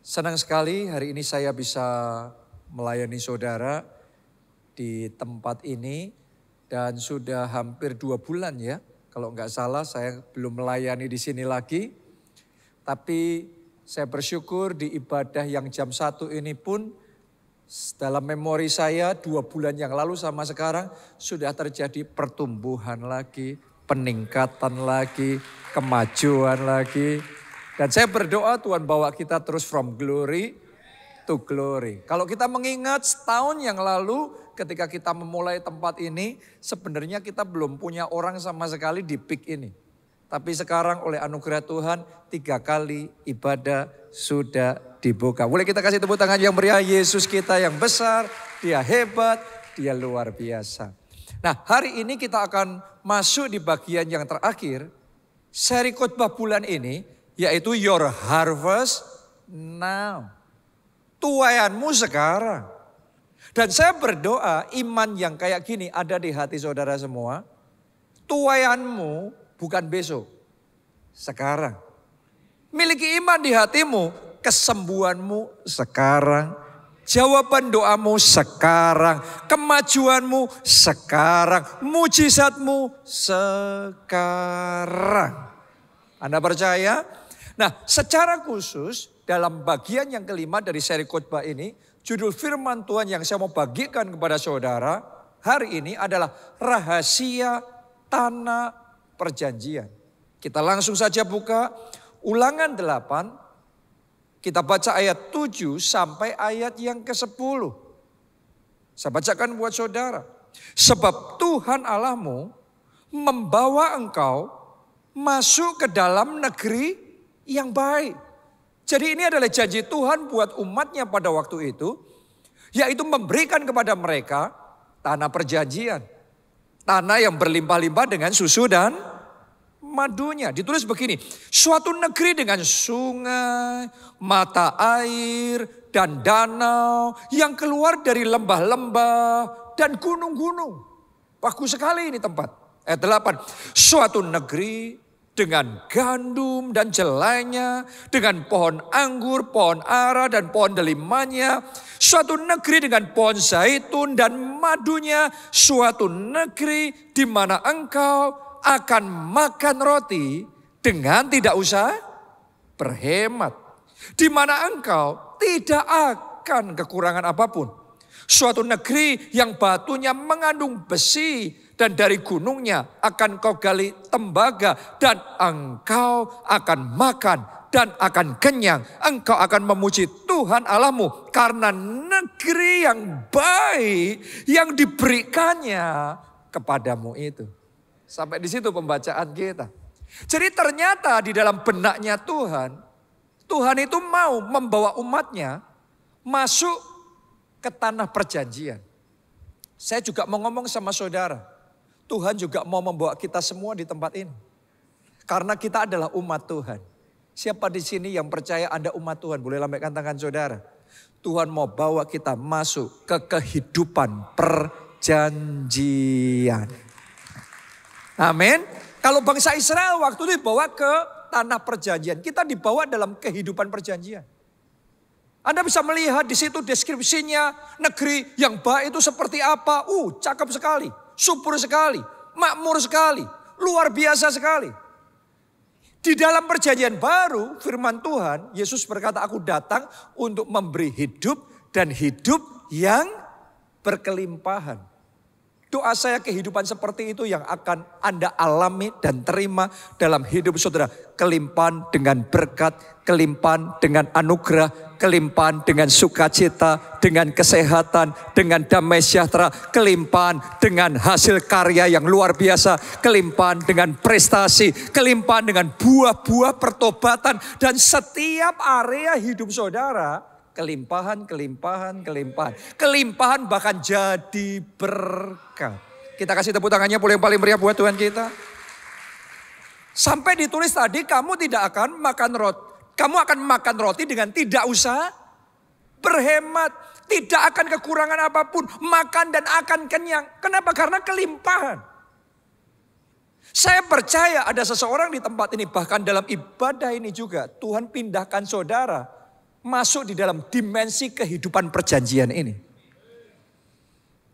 Senang sekali hari ini saya bisa melayani saudara di tempat ini dan sudah hampir 2 bulan ya. Kalau nggak salah saya belum melayani di sini lagi. Tapi saya bersyukur di ibadah yang jam 1 ini pun dalam memori saya 2 bulan yang lalu sama sekarang sudah terjadi pertumbuhan lagi, peningkatan lagi, kemajuan lagi. Dan saya berdoa Tuhan bawa kita terus from glory to glory. Kalau kita mengingat setahun yang lalu ketika kita memulai tempat ini, sebenarnya kita belum punya orang sama sekali di PIK ini. Tapi sekarang oleh anugerah Tuhan 3 kali ibadah sudah dibuka. Boleh kita kasih tepuk tangan yang meriah, Yesus kita yang besar, Dia hebat, Dia luar biasa. Nah, hari ini kita akan masuk di bagian yang terakhir seri khotbah bulan ini, yaitu Your Harvest Now. Tuaianmu sekarang. Dan saya berdoa iman yang kayak gini ada di hati saudara semua. Tuaianmu bukan besok, sekarang. Miliki iman di hatimu, kesembuhanmu sekarang. Jawaban doamu sekarang, kemajuanmu sekarang, mujizatmu sekarang. Anda percaya? Nah, secara khusus dalam bagian yang kelima dari seri khotbah ini, judul firman Tuhan yang saya mau bagikan kepada saudara hari ini adalah rahasia tanah perjanjian. Kita langsung saja buka Ulangan 8, kita baca ayat 7 sampai ayat yang ke-10. Saya bacakan buat saudara. Sebab Tuhan Allahmu membawa engkau masuk ke dalam negeri yang baik. Jadi ini adalah janji Tuhan buat umatnya pada waktu itu, yaitu memberikan kepada mereka tanah perjanjian. Tanah yang berlimpah-limpah dengan susu dan madunya. Ditulis begini, suatu negeri dengan sungai, mata air, dan danau yang keluar dari lembah-lembah dan gunung-gunung. Bagus sekali ini tempat. Ayat 8, suatu negeri dengan gandum dan jelainya, dengan pohon anggur, pohon ara dan pohon delimanya. Suatu negeri dengan pohon zaitun dan madunya. Suatu negeri di mana engkau akan makan roti dengan tidak usah berhemat. Di mana engkau tidak akan kekurangan apapun. Suatu negeri yang batunya mengandung besi dan dari gunungnya akan kau gali tembaga dan engkau akan makan dan akan kenyang. Engkau akan memuji Tuhan Allahmu karena negeri yang baik yang diberikannya kepadamu itu. Sampai di situ pembacaan kita. Jadi ternyata di dalam benaknya Tuhan, Tuhan itu mau membawa umatnya masuk ke tanah perjanjian. Saya juga mau ngomong sama saudara. Tuhan juga mau membawa kita semua di tempat ini. Karena kita adalah umat Tuhan. Siapa di sini yang percaya Anda umat Tuhan? Boleh lambaikan tangan saudara. Tuhan mau bawa kita masuk ke kehidupan perjanjian. Amin. Kalau bangsa Israel waktu itu dibawa ke tanah perjanjian. Kita dibawa dalam kehidupan perjanjian. Anda bisa melihat di situ deskripsinya negeri yang baik itu seperti apa. Cakep sekali. Subur sekali, makmur sekali, luar biasa sekali. Di dalam perjanjian baru, firman Tuhan, Yesus berkata, aku datang untuk memberi hidup dan hidup yang berkelimpahan. Doa saya kehidupan seperti itu yang akan Anda alami dan terima dalam hidup saudara. Kelimpahan dengan berkat, kelimpahan dengan anugerah, kelimpahan dengan sukacita, dengan kesehatan, dengan damai sejahtera, kelimpahan dengan hasil karya yang luar biasa, kelimpahan dengan prestasi, kelimpahan dengan buah-buah pertobatan, dan setiap area hidup saudara, kelimpahan, kelimpahan, kelimpahan. Kelimpahan bahkan jadi berkat. Kita kasih tepuk tangannya yang paling meriah buat Tuhan kita. Sampai ditulis tadi, kamu tidak akan makan roti. Kamu akan makan roti dengan tidak usah berhemat. Tidak akan kekurangan apapun. Makan dan akan kenyang. Kenapa? Karena kelimpahan. Saya percaya ada seseorang di tempat ini. Bahkan dalam ibadah ini juga. Tuhan pindahkan saudara masuk di dalam dimensi kehidupan perjanjian ini.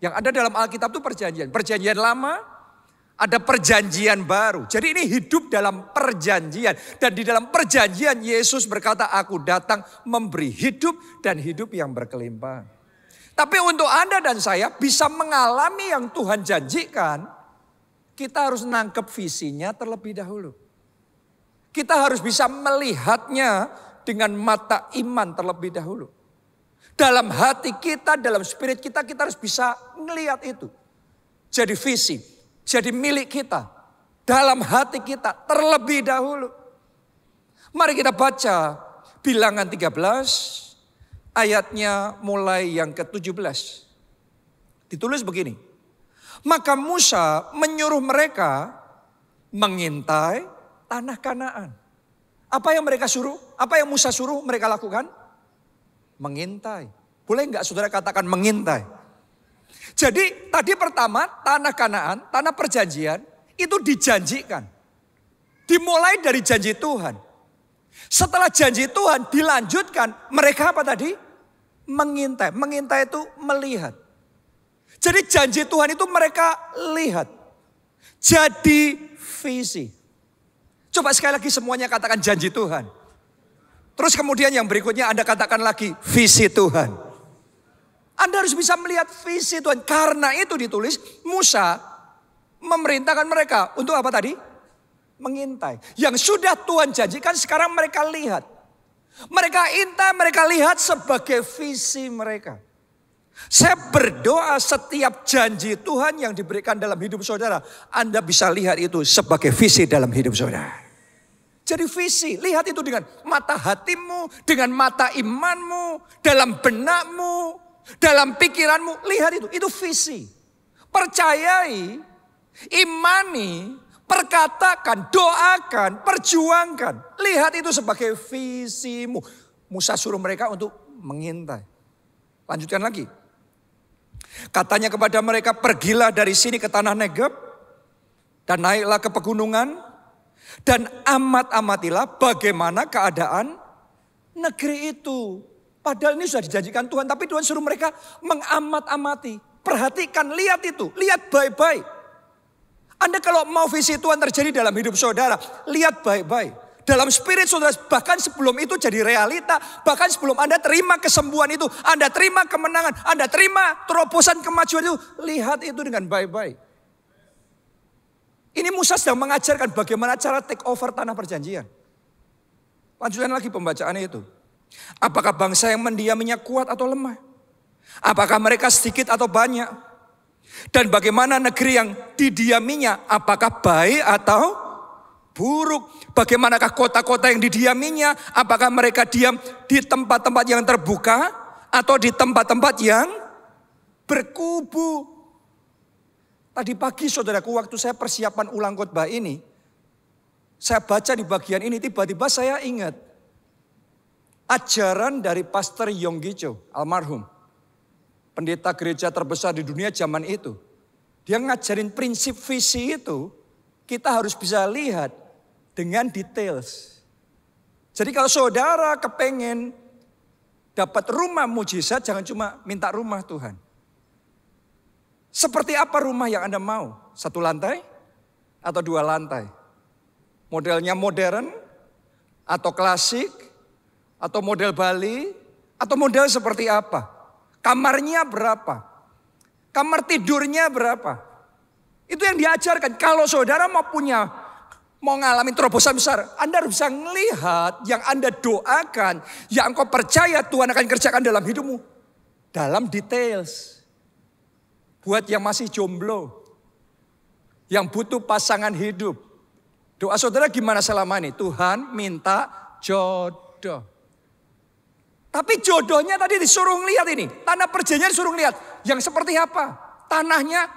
Yang ada dalam Alkitab itu perjanjian. Perjanjian lama, ada perjanjian baru. Jadi ini hidup dalam perjanjian. Dan di dalam perjanjian Yesus berkata, aku datang memberi hidup dan hidup yang berkelimpahan. Tapi untuk Anda dan saya bisa mengalami yang Tuhan janjikan, kita harus nangkep visinya terlebih dahulu. Kita harus bisa melihatnya dengan mata iman terlebih dahulu. Dalam hati kita, dalam spirit kita, kita harus bisa melihat itu. Jadi visi, jadi milik kita. Dalam hati kita terlebih dahulu. Mari kita baca Bilangan 13 ayatnya mulai yang ke-17. Ditulis begini. Maka Musa menyuruh mereka mengintai tanah Kanaan. Apa yang mereka suruh? Apa yang Musa suruh mereka lakukan? Mengintai. Boleh enggak saudara katakan mengintai? Jadi tadi pertama tanah Kanaan, tanah perjanjian itu dijanjikan. Dimulai dari janji Tuhan. Setelah janji Tuhan dilanjutkan, mereka apa tadi? Mengintai. Mengintai itu melihat. Jadi janji Tuhan itu mereka lihat. Jadi visi. Coba sekali lagi semuanya katakan janji Tuhan. Terus kemudian yang berikutnya Anda katakan lagi visi Tuhan. Anda harus bisa melihat visi Tuhan. Karena itu ditulis Musa memerintahkan mereka untuk apa tadi? Mengintai. Yang sudah Tuhan janjikan sekarang mereka lihat. Mereka intai, mereka lihat sebagai visi mereka. Saya berdoa setiap janji Tuhan yang diberikan dalam hidup saudara, Anda bisa lihat itu sebagai visi dalam hidup saudara. Jadi visi, lihat itu dengan mata hatimu, dengan mata imanmu, dalam benakmu, dalam pikiranmu, lihat itu visi. Percayai, imani, perkatakan, doakan, perjuangkan. Lihat itu sebagai visimu. Musa suruh mereka untuk mengintai. Lanjutkan lagi. Katanya kepada mereka, pergilah dari sini ke tanah Negeb dan naiklah ke pegunungan. Dan amat-amatilah bagaimana keadaan negeri itu. Padahal ini sudah dijanjikan Tuhan. Tapi Tuhan suruh mereka mengamat-amati. Perhatikan, lihat itu. Lihat baik-baik. Anda kalau mau visi Tuhan terjadi dalam hidup saudara, lihat baik-baik. Dalam spirit saudara, bahkan sebelum itu jadi realita. Bahkan sebelum Anda terima kesembuhan itu. Anda terima kemenangan. Anda terima terobosan kemajuan itu. Lihat itu dengan baik-baik. Ini Musa sedang mengajarkan bagaimana cara take over tanah perjanjian. Lanjutkan lagi pembacaannya itu. Apakah bangsa yang mendiaminya kuat atau lemah? Apakah mereka sedikit atau banyak? Dan bagaimana negeri yang didiaminya? Apakah baik atau buruk? Bagaimanakah kota-kota yang didiaminya? Apakah mereka diam di tempat-tempat yang terbuka atau di tempat-tempat yang berkubu? Tadi pagi saudaraku waktu saya persiapan ulang khotbah ini, saya baca di bagian ini tiba-tiba saya ingat ajaran dari Pastor Yonggi Cho, almarhum. Pendeta gereja terbesar di dunia zaman itu. Dia ngajarin prinsip visi itu kita harus bisa lihat dengan details. Jadi kalau saudara kepengen dapat rumah mujizat jangan cuma minta rumah Tuhan. Seperti apa rumah yang Anda mau? 1 lantai atau 2 lantai? Modelnya modern atau klasik atau model Bali atau model seperti apa? Kamarnya berapa? Kamar tidurnya berapa? Itu yang diajarkan. Kalau saudara mau ngalamin terobosan besar, Anda harus bisa melihat yang Anda doakan, yang engkau percaya Tuhan akan kerjakan dalam hidupmu. Dalam details. Buat yang masih jomblo, yang butuh pasangan hidup. Doa saudara gimana selama ini? Tuhan minta jodoh. Tapi jodohnya tadi disuruh lihat ini. Tanah perjanjian disuruh lihat. Yang seperti apa? Tanahnya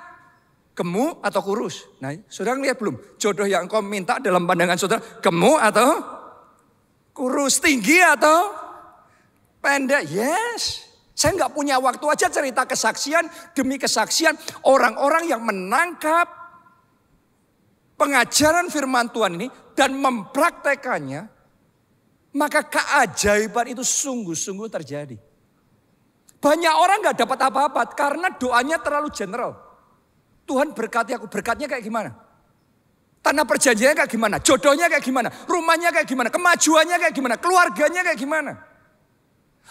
gemuk atau kurus? Nah, saudara lihat belum? Jodoh yang engkau minta dalam pandangan saudara, gemuk atau kurus? Tinggi atau pendek? Yes. Saya nggak punya waktu aja cerita kesaksian demi kesaksian orang-orang yang menangkap pengajaran firman Tuhan ini dan mempraktekannya maka keajaiban itu sungguh-sungguh terjadi. Banyak orang gak dapat apa-apa karena doanya terlalu general. Tuhan berkati aku, berkatnya kayak gimana? Tanah perjanjiannya kayak gimana? Jodohnya kayak gimana? Rumahnya kayak gimana? Kemajuannya kayak gimana? Keluarganya kayak gimana?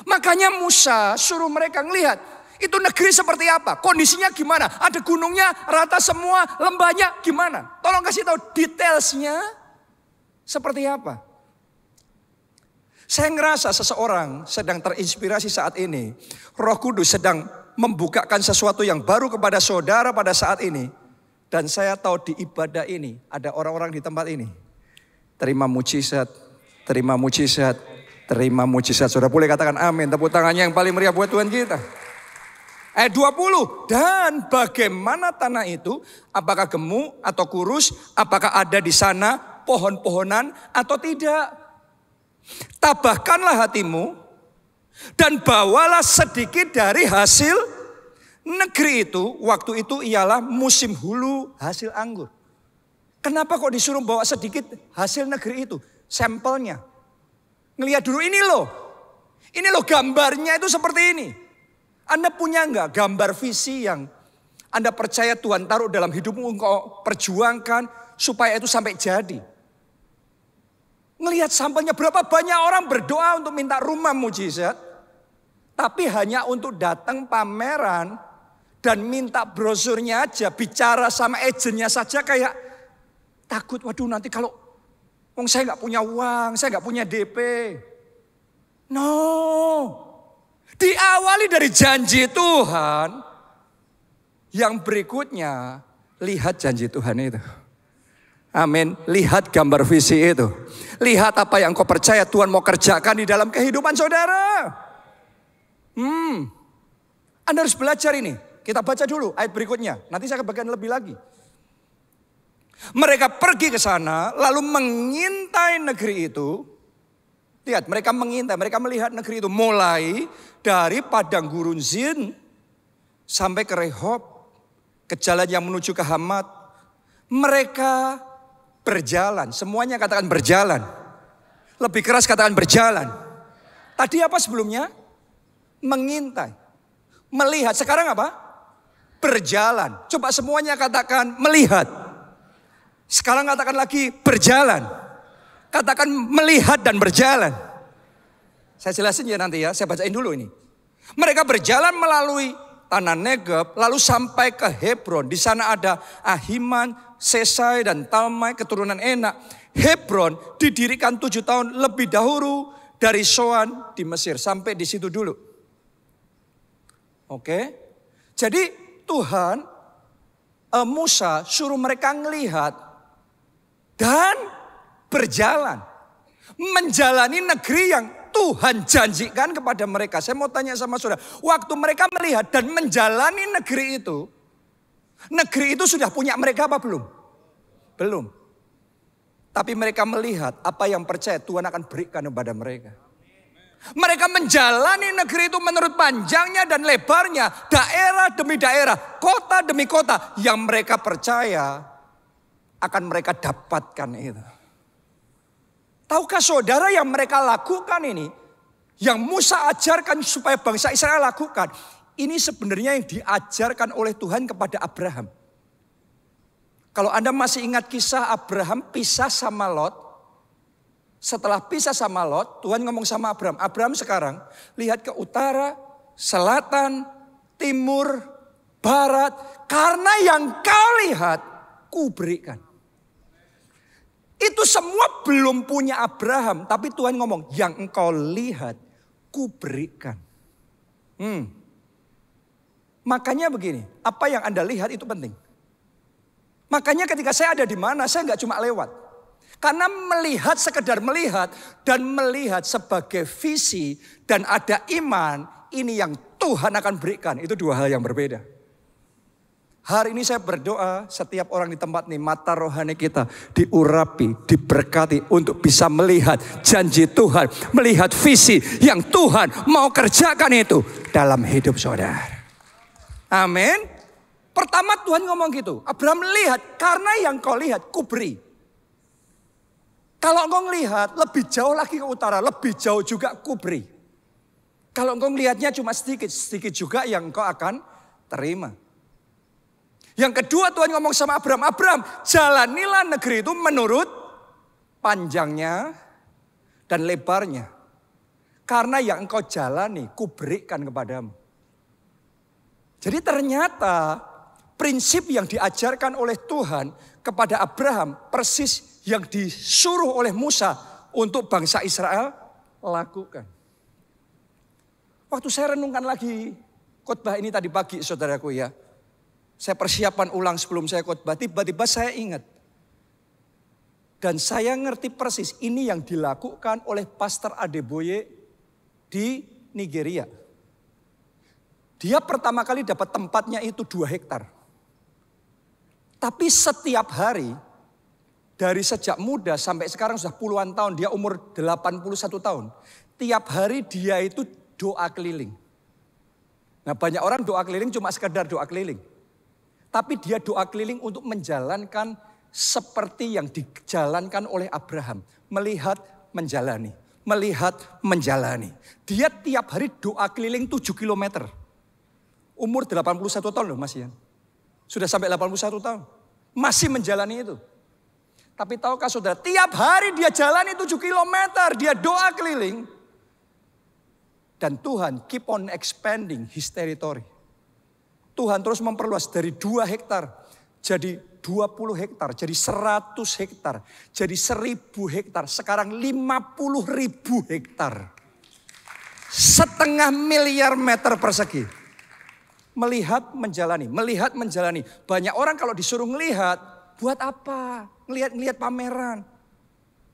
Makanya Musa suruh mereka ngelihat, itu negeri seperti apa? Kondisinya gimana? Ada gunungnya, rata semua, lembahnya gimana? Tolong kasih tahu detailsnya seperti apa. Saya ngerasa seseorang sedang terinspirasi saat ini. Roh Kudus sedang membukakan sesuatu yang baru kepada saudara pada saat ini. Dan saya tahu di ibadah ini ada orang-orang di tempat ini. Terima mujizat, terima mujizat, terima mujizat. Saudara boleh katakan amin. Tepuk tangannya yang paling meriah buat Tuhan kita. Ayat 20. Dan bagaimana tanah itu? Apakah gemuk atau kurus? Apakah ada di sana pohon-pohonan atau tidak? Tabahkanlah hatimu dan bawalah sedikit dari hasil negeri itu. Waktu itu ialah musim hulu hasil anggur. Kenapa kok disuruh bawa sedikit hasil negeri itu? Sampelnya. Ngelihat dulu ini loh gambarnya itu seperti ini. Anda punya enggak gambar visi yang Anda percaya Tuhan taruh dalam hidupmu, engkau perjuangkan supaya itu sampai jadi? Ngelihat sampelnya, berapa banyak orang berdoa untuk minta rumah mujizat, tapi hanya untuk datang pameran dan minta brosurnya aja, bicara sama agennya saja kayak takut. Waduh, nanti kalau saya nggak punya uang, saya nggak punya DP. No, diawali dari janji Tuhan. Yang berikutnya, lihat janji Tuhan itu. Amin. Lihat gambar visi itu. Lihat apa yang kau percaya Tuhan mau kerjakan di dalam kehidupan saudara. Anda harus belajar ini. Kita baca dulu ayat berikutnya. Nanti saya akan bagian lebih lagi. Mereka pergi ke sana lalu mengintai negeri itu. Lihat, mereka mengintai, mereka melihat negeri itu. Mulai dari padang gurun Zin sampai ke Rehob, ke jalan yang menuju ke Hamat. Mereka berjalan, semuanya katakan berjalan. Lebih keras katakan berjalan. Tadi apa sebelumnya? Mengintai, melihat. Sekarang apa? Berjalan. Coba semuanya katakan melihat. Sekarang katakan lagi berjalan. Katakan melihat dan berjalan. Saya jelasin ya nanti ya, saya bacain dulu ini. Mereka berjalan melalui tanah Negeb, lalu sampai ke Hebron. Di sana ada Ahiman, Sesai dan Talmai, keturunan Enak. Hebron didirikan 7 tahun lebih dahulu dari Soan di Mesir. Sampai di situ dulu. Oke. Jadi Tuhan, Musa suruh mereka ngelihat dan berjalan. Menjalani negeri yang Tuhan janjikan kepada mereka. Saya mau tanya sama saudara. Waktu mereka melihat dan menjalani negeri itu sudah punya mereka apa belum? Belum. Tapi mereka melihat apa yang percaya Tuhan akan berikan kepada mereka. Mereka menjalani negeri itu menurut panjangnya dan lebarnya. Daerah demi daerah, kota demi kota yang mereka percaya akan mereka dapatkan itu. Tahukah saudara yang mereka lakukan ini, yang Musa ajarkan supaya bangsa Israel lakukan, ini sebenarnya yang diajarkan oleh Tuhan kepada Abraham. Kalau Anda masih ingat kisah Abraham pisah sama Lot. Setelah pisah sama Lot, Tuhan ngomong sama Abraham. Abraham sekarang lihat ke utara, selatan, timur, barat. Karena yang kau lihat, ku berikan. Itu semua belum punya Abraham. Tapi Tuhan ngomong, yang engkau lihat, ku berikan. Makanya begini, apa yang Anda lihat itu penting. Makanya ketika saya ada di mana, saya nggak cuma lewat. Karena melihat, sekedar melihat dan melihat sebagai visi dan ada iman, ini yang Tuhan akan berikan. Itu dua hal yang berbeda. Hari ini saya berdoa setiap orang di tempat ini, mata rohani kita diurapi, diberkati untuk bisa melihat janji Tuhan, melihat visi yang Tuhan mau kerjakan itu dalam hidup saudara. Amin. Pertama Tuhan ngomong gitu, Abraham melihat, karena yang kau lihat ku beri. Kalau engkau ngelihat lebih jauh lagi ke utara, lebih jauh juga kuberi. Kalau engkau ngelihatnya cuma sedikit, sedikit juga yang engkau akan terima. Yang kedua Tuhan ngomong sama Abraham, Abraham jalanilah negeri itu menurut panjangnya dan lebarnya. Karena yang engkau jalani, kuberikan kepadamu. Jadi ternyata prinsip yang diajarkan oleh Tuhan kepada Abraham persis yang disuruh oleh Musa untuk bangsa Israel lakukan. Waktu saya renungkan lagi khotbah ini tadi pagi saudaraku ya. Saya persiapan ulang sebelum saya khotbah, tiba-tiba saya ingat. Dan saya ngerti persis ini yang dilakukan oleh Pastor Adeboye di Nigeria. Dia pertama kali dapat tempatnya itu 2 hektar. Tapi setiap hari, dari sejak muda sampai sekarang sudah puluhan tahun, dia umur 81 tahun. Tiap hari dia itu doa keliling. Nah banyak orang doa keliling cuma sekedar doa keliling. Tapi dia doa keliling untuk menjalankan seperti yang dijalankan oleh Abraham. Melihat, menjalani. Melihat, menjalani. Dia tiap hari doa keliling 7 kilometer. Umur 81 tahun loh Mas Ian. Sudah sampai 81 tahun. Masih menjalani itu. Tapi tahukah saudara, tiap hari dia jalani 7 kilometer. Dia doa keliling. Dan Tuhan keep on expanding his territory. Tuhan terus memperluas dari 2 hektar. Jadi 20 hektar, jadi 100 hektar. Jadi 1000 hektar. Sekarang 50.000 hektar. 500 miliar meter persegi. Melihat, menjalani. Melihat, menjalani. Banyak orang kalau disuruh ngelihat, buat apa? Ngelihat pameran.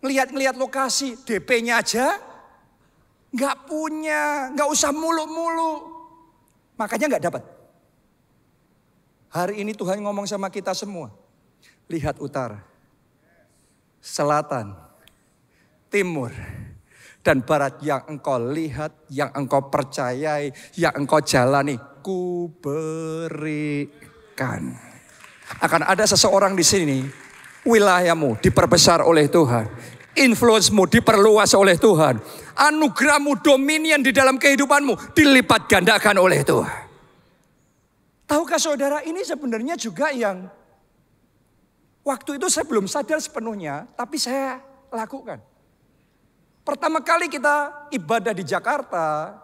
Ngelihat lokasi. DP-nya aja nggak punya. Nggak usah muluk-muluk. Makanya nggak dapat. Hari ini Tuhan ngomong sama kita semua. Lihat utara, selatan, timur, dan barat yang engkau lihat, yang engkau percayai, yang engkau jalani. Kuberikan. Akan ada seseorang di sini, wilayahmu diperbesar oleh Tuhan. Influence-mu diperluas oleh Tuhan. Anugerahmu, dominion di dalam kehidupanmu dilipat gandakan oleh Tuhan. Tahukah saudara, ini sebenarnya juga yang waktu itu saya belum sadar sepenuhnya, tapi saya lakukan. Pertama kali kita ibadah di Jakarta,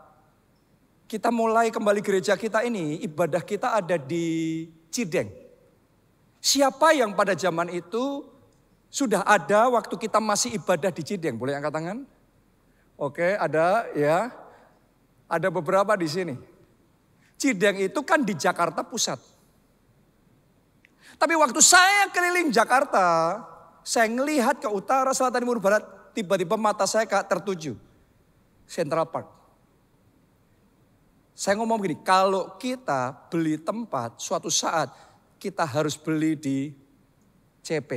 kita mulai kembali gereja kita ini, ibadah kita ada di Cideng. Siapa yang pada zaman itu sudah ada waktu kita masih ibadah di Cideng? Boleh angkat tangan? Oke, ada ya. Ada beberapa di sini. Cideng itu kan di Jakarta Pusat. Tapi waktu saya keliling Jakarta, saya ngelihat ke utara, selatan, timur, barat, tiba-tiba mata saya tertuju Central Park. Saya ngomong begini, kalau kita beli tempat suatu saat kita harus beli di CP,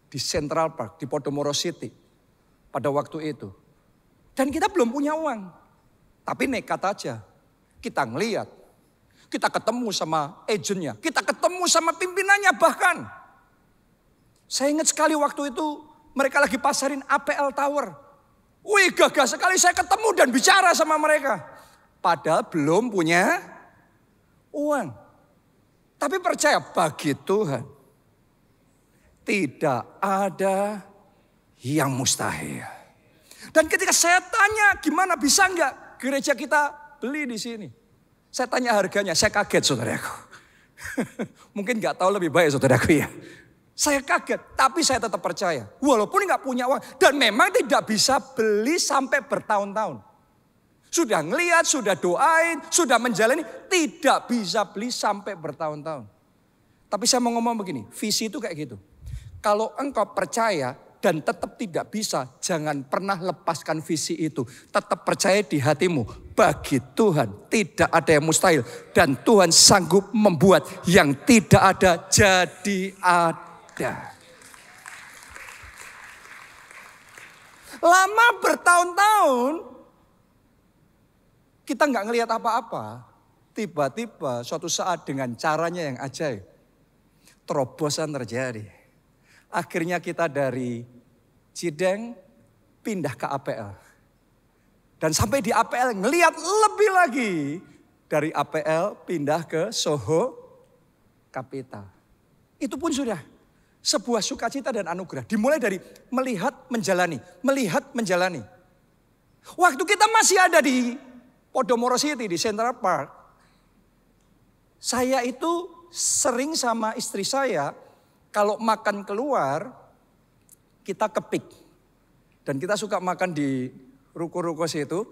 di Central Park, di Podomoro City pada waktu itu. Dan kita belum punya uang, tapi nekat aja. Kita ngeliat, kita ketemu sama agennya, kita ketemu sama pimpinannya bahkan. Saya ingat sekali waktu itu mereka lagi pasarin APL Tower. Wih gagah sekali saya ketemu dan bicara sama mereka. Padahal belum punya uang. Tapi percaya bagi Tuhan tidak ada yang mustahil. Dan ketika saya tanya gimana bisa enggak gereja kita beli di sini. Saya tanya harganya, saya kaget saudaraku. Mungkin gak tahu lebih baik saudaraku ya. Saya kaget, tapi saya tetap percaya. Walaupun gak punya uang. Dan memang tidak bisa beli sampai bertahun-tahun. Sudah ngelihat, sudah doain, sudah menjalani. Tidak bisa beli sampai bertahun-tahun. Tapi saya mau ngomong begini, visi itu kayak gitu. Kalau engkau percaya dan tetap tidak bisa, jangan pernah lepaskan visi itu. Tetap percaya di hatimu, bagi Tuhan tidak ada yang mustahil. Dan Tuhan sanggup membuat yang tidak ada jadi ada. Lama bertahun-tahun, kita nggak ngelihat apa-apa. Tiba-tiba suatu saat dengan caranya yang ajaib, terobosan terjadi. Akhirnya kita dari Cideng pindah ke APL. Dan sampai di APL ngelihat lebih lagi. Dari APL pindah ke Soho Capital. Itu pun sudah sebuah sukacita dan anugerah. Dimulai dari melihat, menjalani. Melihat, menjalani. Waktu kita masih ada di Podomoro City, di Central Park. Saya itu sering sama istri saya, kalau makan keluar, kita ke Peak. Dan kita suka makan di ruko-ruko situ.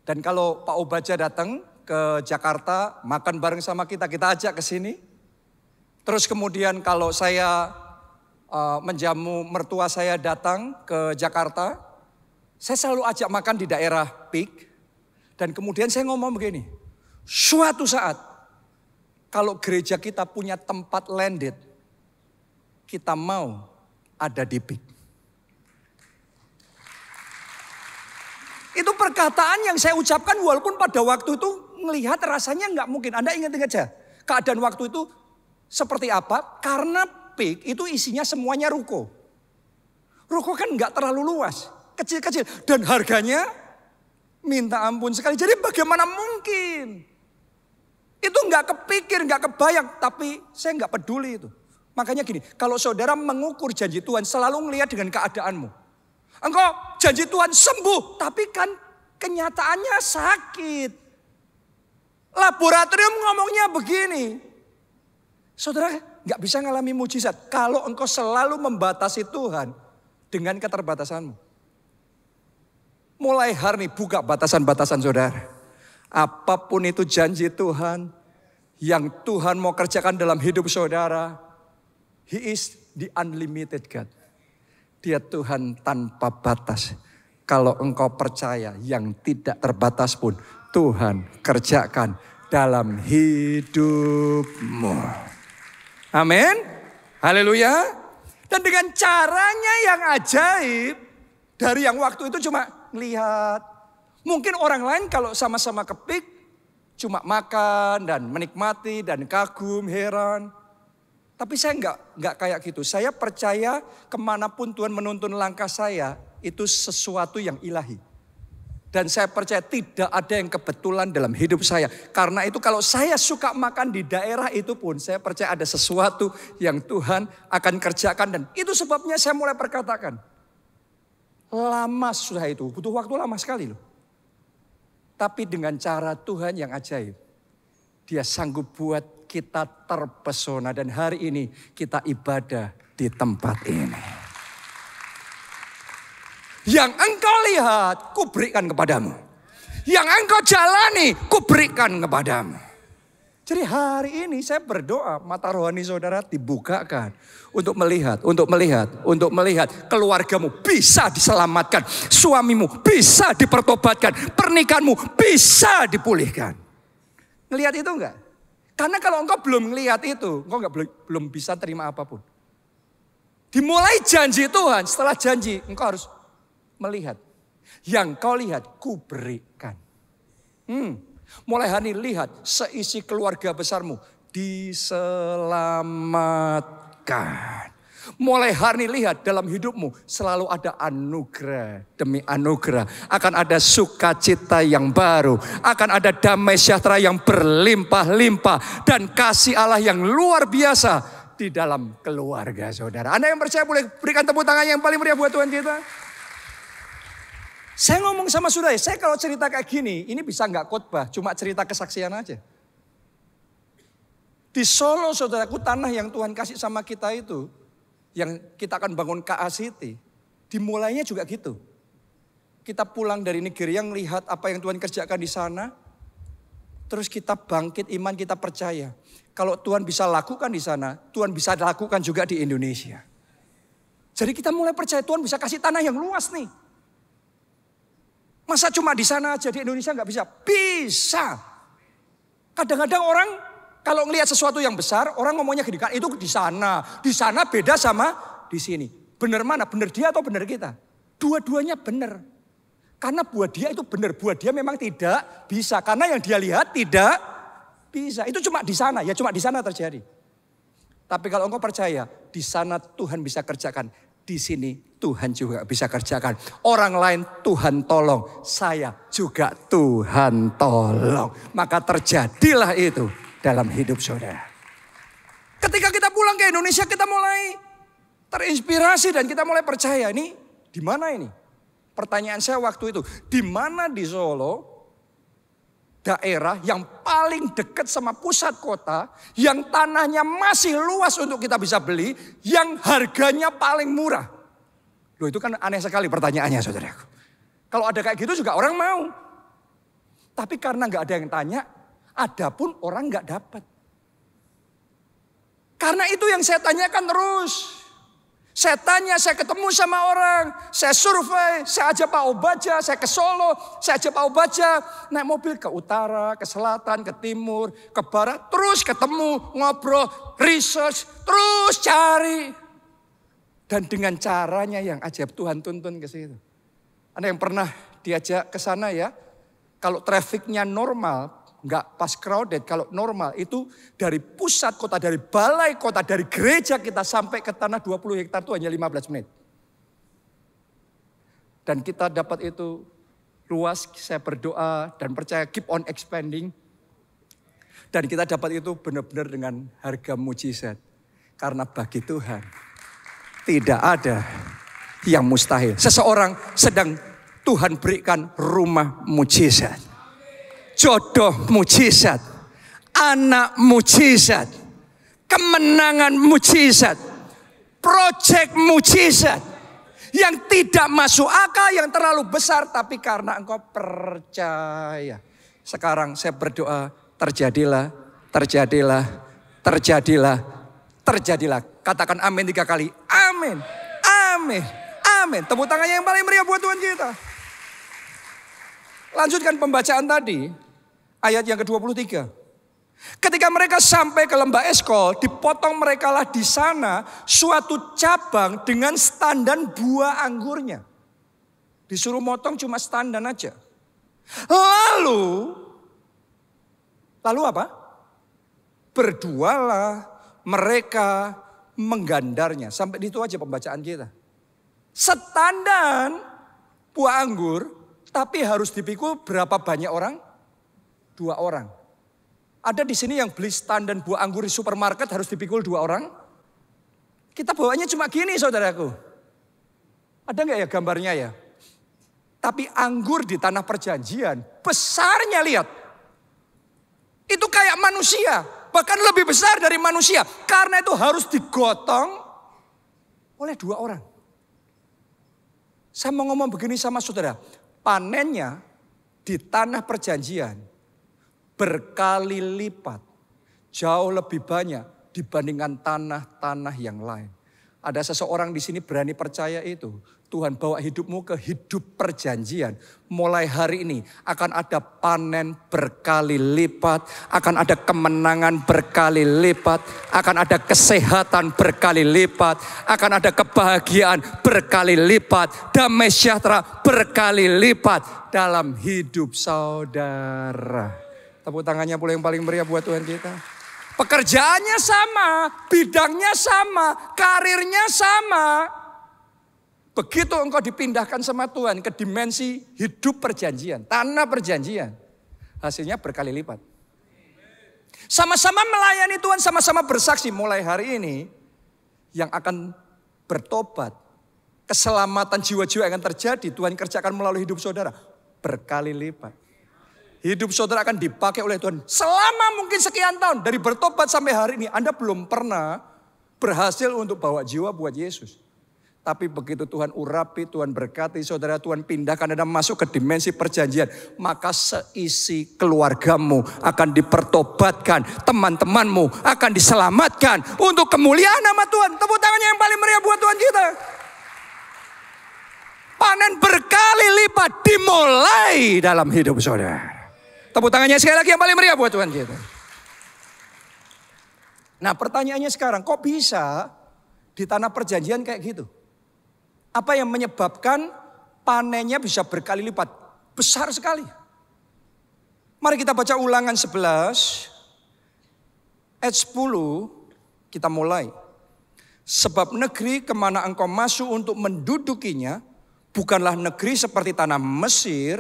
Dan kalau Pak Obaja datang ke Jakarta, makan bareng sama kita ajak ke sini. Terus kemudian kalau saya menjamu mertua saya datang ke Jakarta, saya selalu ajak makan di daerah Peak. Dan kemudian saya ngomong begini, suatu saat kalau gereja kita punya tempat landed, kita mau ada di Peak. Itu perkataan yang saya ucapkan walaupun pada waktu itu melihat rasanya nggak mungkin. Anda ingat-ingat aja keadaan waktu itu seperti apa? Karena Peak itu isinya semuanya ruko. Ruko kan nggak terlalu luas, kecil-kecil. Dan harganya minta ampun sekali. Jadi bagaimana mungkin? Itu nggak kepikir, nggak kebayang. Tapi saya nggak peduli itu. Makanya gini, kalau saudara mengukur janji Tuhan selalu melihat dengan keadaanmu. Engkau janji Tuhan sembuh, tapi kan kenyataannya sakit. Laboratorium ngomongnya begini. Saudara gak bisa ngalami mujizat kalau engkau selalu membatasi Tuhan dengan keterbatasanmu. Mulai hari ini buka batasan-batasan saudara. Apapun itu janji Tuhan yang Tuhan mau kerjakan dalam hidup saudara. He is the unlimited God. Dia Tuhan tanpa batas. Kalau engkau percaya yang tidak terbatas pun Tuhan kerjakan dalam hidupmu. Amin. Haleluya. Dan dengan caranya yang ajaib. Dari yang waktu itu cuma lihat. Mungkin orang lain kalau sama-sama ke Peak cuma makan dan menikmati dan kagum, heran. Tapi saya enggak kayak gitu. Saya percaya kemanapun Tuhan menuntun langkah saya, itu sesuatu yang ilahi. Dan saya percaya tidak ada yang kebetulan dalam hidup saya. Karena itu kalau saya suka makan di daerah itu pun, saya percaya ada sesuatu yang Tuhan akan kerjakan. Dan itu sebabnya saya mulai perkatakan, lama sudah itu, butuh waktu lama sekali loh. Tapi dengan cara Tuhan yang ajaib, Dia sanggup buat kita terpesona. Dan hari ini kita ibadah di tempat ini. Yang engkau lihat, kuberikan kepadamu. Yang engkau jalani, kuberikan kepadamu. Jadi hari ini saya berdoa mata rohani saudara dibukakan. Untuk melihat keluargamu bisa diselamatkan. Suamimu bisa dipertobatkan. Pernikahanmu bisa dipulihkan. Ngelihat itu enggak? Karena kalau engkau belum melihat itu, engkau belum bisa terima apapun. Dimulai janji Tuhan, setelah janji engkau harus melihat. Yang kau lihat, ku berikan. Mulai hari ini lihat, seisi keluarga besarmu diselamatkan. Mulai hari ini lihat dalam hidupmu selalu ada anugerah demi anugerah. Akan ada sukacita yang baru. Akan ada damai sejahtera yang berlimpah-limpah. Dan kasih Allah yang luar biasa di dalam keluarga saudara. Anda yang percaya boleh berikan tepuk tangan yang paling meriah buat Tuhan kita. Saya ngomong sama saudara, saya kalau cerita kayak gini, ini bisa nggak khotbah, cuma cerita kesaksian aja. Di Solo saudaraku, tanah yang Tuhan kasih sama kita itu, yang kita akan bangun KA City, dimulainya juga gitu. Kita pulang dari Nigeria melihat apa yang Tuhan kerjakan di sana, terus kita bangkit iman, kita percaya. Kalau Tuhan bisa lakukan di sana, Tuhan bisa lakukan juga di Indonesia. Jadi kita mulai percaya Tuhan bisa kasih tanah yang luas nih. Masa cuma di sana aja, di Indonesia nggak bisa? Bisa. Kadang-kadang orang kalau ngelihat sesuatu yang besar, orang ngomongnya gini, kan itu di sana beda sama di sini. Benar mana? Benar dia atau benar kita? Dua-duanya benar. Karena buat dia itu benar, buat dia memang tidak bisa. Karena yang dia lihat tidak bisa. Itu cuma di sana, ya cuma di sana terjadi. Tapi kalau engkau percaya, di sana Tuhan bisa kerjakan. di sini Tuhan juga bisa kerjakan. Orang lain Tuhan tolong, saya juga Tuhan tolong. Maka terjadilah itu dalam hidup saudara. Ketika kita pulang ke Indonesia, kita mulai terinspirasi dan kita mulai percaya. Ini di mana ini? Pertanyaan saya waktu itu, di mana di Solo, daerah yang paling dekat sama pusat kota, yang tanahnya masih luas untuk kita bisa beli, yang harganya paling murah. Loh, itu kan aneh sekali pertanyaannya, saudaraku. Kalau ada kayak gitu juga orang mau. Tapi karena nggak ada yang tanya, ada pun orang nggak dapat. Karena itu yang saya tanyakan terus. Saya tanya, saya ketemu sama orang, saya survei, saya ajak Pak Obaja, saya ke Solo, saya ajak Pak Obaja naik mobil ke utara, ke selatan, ke timur, ke barat, terus ketemu, ngobrol, research, terus cari. Dan dengan caranya yang ajaib Tuhan tuntun ke situ. Ada yang pernah diajak ke sana ya? Kalau trafiknya normal, nggak pas crowded, kalau normal itu dari pusat kota, dari balai kota, dari gereja kita sampai ke tanah 20 hektar itu hanya 15 menit. Dan kita dapat itu luas, saya berdoa dan percaya keep on expanding. Dan kita dapat itu benar-benar dengan harga mujizat. Karena bagi Tuhan tidak ada yang mustahil. Seseorang sedang Tuhan berikan rumah mujizat. Jodoh mujizat. Anak mujizat. Kemenangan mujizat. Proyek mujizat. Yang tidak masuk akal, yang terlalu besar. Tapi karena engkau percaya. Sekarang saya berdoa, terjadilah, terjadilah, terjadilah, terjadilah. Katakan amin 3 kali. Amin, amin, amin. Tepuk tangannya yang paling meriah buat Tuhan kita. Lanjutkan pembacaan tadi, ayat yang ke-23. Ketika mereka sampai ke lembah Eskol, dipotong mereka lah di sana suatu cabang dengan standan buah anggurnya. Disuruh motong cuma standan aja. Lalu apa? Berdualah mereka menggandarnya. Sampai itu aja pembacaan kita. Standan buah anggur, tapi harus dipikul berapa banyak orang? 2 orang. Ada di sini yang beli standan buah anggur di supermarket harus dipikul 2 orang? Kita bawanya cuma gini, saudaraku. Ada nggak ya gambarnya ya? Tapi anggur di tanah perjanjian, besarnya lihat. Itu kayak manusia, bahkan lebih besar dari manusia. Karena itu harus digotong oleh 2 orang. Saya mau ngomong begini sama saudara. Panennya di tanah perjanjian berkali lipat. Jauh lebih banyak dibandingkan tanah-tanah yang lain. Ada seseorang di sini berani percaya itu. Tuhan bawa hidupmu ke hidup perjanjian. Mulai hari ini akan ada panen berkali lipat. Akan ada kemenangan berkali lipat. Akan ada kesehatan berkali lipat. Akan ada kebahagiaan berkali lipat. Damai sejahtera berkali lipat dalam hidup saudara. Tepuk tangannya pula yang paling meriah buat Tuhan kita. Pekerjaannya sama, bidangnya sama, karirnya sama. Begitu engkau dipindahkan sama Tuhan ke dimensi hidup perjanjian, tanah perjanjian. Hasilnya berkali lipat. Sama-sama melayani Tuhan, sama-sama bersaksi mulai hari ini. Yang akan bertobat, keselamatan jiwa-jiwa yang akan terjadi, Tuhan kerjakan melalui hidup saudara. Berkali lipat. Hidup saudara akan dipakai oleh Tuhan selama mungkin sekian tahun. Dari bertobat sampai hari ini Anda belum pernah berhasil untuk bawa jiwa buat Yesus. Tapi begitu Tuhan urapi, Tuhan berkati saudara, Tuhan pindahkan Anda masuk ke dimensi perjanjian. Maka seisi keluargamu akan dipertobatkan. Teman-temanmu akan diselamatkan. Untuk kemuliaan nama Tuhan. Tepuk tangannya yang paling meriah buat Tuhan kita. Panen berkali lipat dimulai dalam hidup saudara. Tepuk tangannya sekali lagi yang paling meriah buat Tuhan kita. Nah pertanyaannya sekarang, kok bisa di tanah perjanjian kayak gitu? Apa yang menyebabkan panennya bisa berkali lipat? Besar sekali. Mari kita baca Ulangan 11 ayat 10, kita mulai. Sebab negeri kemana engkau masuk untuk mendudukinya, bukanlah negeri seperti tanah Mesir,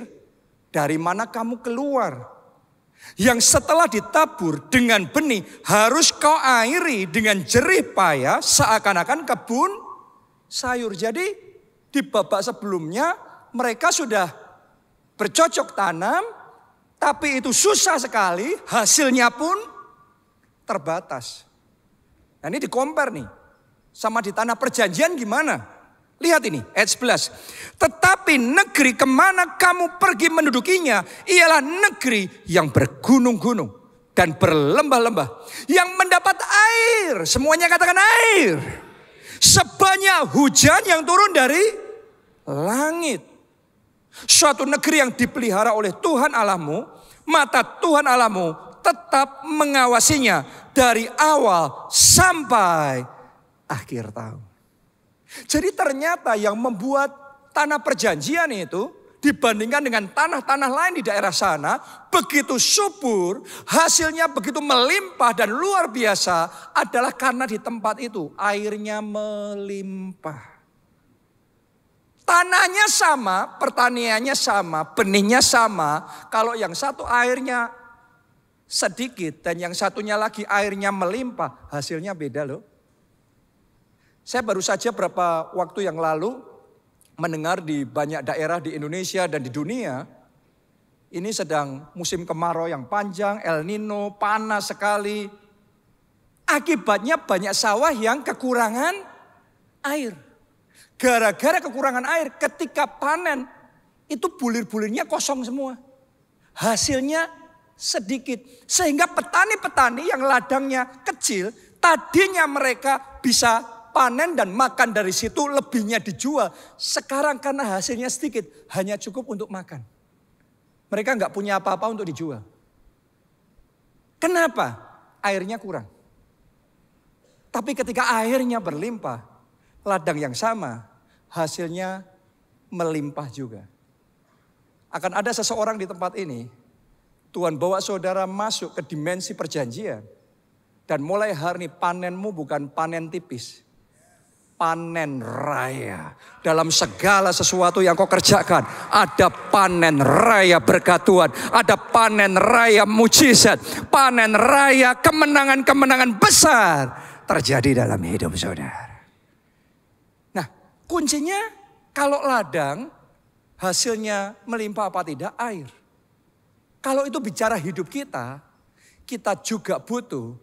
dari mana kamu keluar. Yang setelah ditabur dengan benih, harus kau airi dengan jerih payah, seakan-akan kebun sayur. Jadi di babak sebelumnya mereka sudah bercocok tanam, tapi itu susah sekali, hasilnya pun terbatas. Nah ini di-compare nih, sama di tanah perjanjian gimana? Lihat ini, ayat 11. Tetapi negeri kemana kamu pergi mendudukinya, ialah negeri yang bergunung-gunung dan berlembah-lembah, yang mendapat air, semuanya katakan air, sebanyak hujan yang turun dari langit. Suatu negeri yang dipelihara oleh Tuhan Allahmu, mata Tuhan Allahmu tetap mengawasinya dari awal sampai akhir tahun. Jadi ternyata yang membuat tanah perjanjian itu dibandingkan dengan tanah-tanah lain di daerah sana begitu subur, hasilnya begitu melimpah dan luar biasa adalah karena di tempat itu airnya melimpah. Tanahnya sama, pertaniannya sama, benihnya sama. Kalau yang satu airnya sedikit dan yang satunya lagi airnya melimpah, hasilnya beda loh. Saya baru saja beberapa waktu yang lalu mendengar di banyak daerah di Indonesia dan di dunia, ini sedang musim kemarau yang panjang, El Nino, panas sekali. Akibatnya banyak sawah yang kekurangan air. Gara-gara kekurangan air, ketika panen itu bulir-bulirnya kosong semua. Hasilnya sedikit. Sehingga petani-petani yang ladangnya kecil, tadinya mereka bisa panen dan makan dari situ, lebihnya dijual. Sekarang karena hasilnya sedikit, hanya cukup untuk makan. Mereka nggak punya apa-apa untuk dijual. Kenapa? Airnya kurang. Tapi ketika airnya berlimpah, ladang yang sama, hasilnya melimpah juga. Akan ada seseorang di tempat ini, Tuhan bawa saudara masuk ke dimensi perjanjian. Dan mulai hari ini panenmu bukan panen tipis. Panen raya. Dalam segala sesuatu yang kau kerjakan, ada panen raya berkat Tuhan. Ada panen raya mujizat. Panen raya kemenangan-kemenangan besar terjadi dalam hidup saudara. Nah, kuncinya kalau ladang hasilnya melimpah apa tidak? Air. Kalau itu bicara hidup kita, kita juga butuh